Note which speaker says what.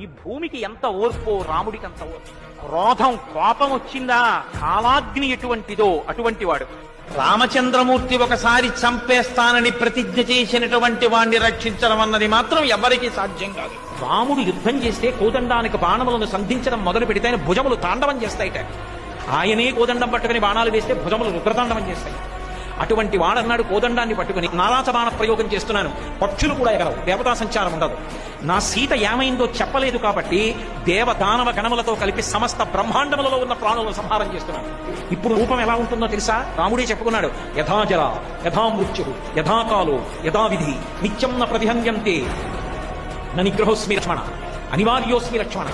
Speaker 1: ఈ భూమికి ఎంత ఓర్పో రాముడికి అంత ఓర్పు. క్రోధం కోపం వచ్చిందా కాలాగ్ని ఎటువంటిదో అటువంటి వాడు. రామచంద్రమూర్తి ఒకసారి చంపేస్తానని ప్రతిజ్ఞ చేసినటువంటి వాణ్ణి రక్షించడం అన్నది మాత్రం ఎవరికీ సాధ్యం కాదు. రాముడు యుద్ధం చేస్తే కోదండానికి బాణములను సంధించడం మొదలు పెడితే ఆయన భుజములు తాండవం చేస్తాయిట. ఆయనే కోదండం పట్టుకుని బాణాలు వేస్తే భుజములు రుద్రతాండవం చేస్తాయి. అటువంటి వాడన్నాడు కోదండాన్ని పట్టుకుని నారాచ బాణ ప్రయోగం చేస్తున్నాను, పక్షులు కూడా ఎగరవు, దేవతా సంచారం ఉండదు, నా సీత ఏమైందో చెప్పలేదు కాబట్టి దేవదానవ గణములతో కలిపి సమస్త బ్రహ్మాండములలో ఉన్న ప్రాణులను సంహారం చేస్తున్నాను. ఇప్పుడు రూపం ఎలా ఉంటుందో తెలుసా? రాముడే చెప్పుకున్నాడు, యథాజల యథా మృత్యు యథాకాలో యథావిధి నిత్యం న ప్రతిహన్యంతే న నిగ్రహోస్మి లక్ష్మణ అనివార్యోస్మి లక్ష్మణ.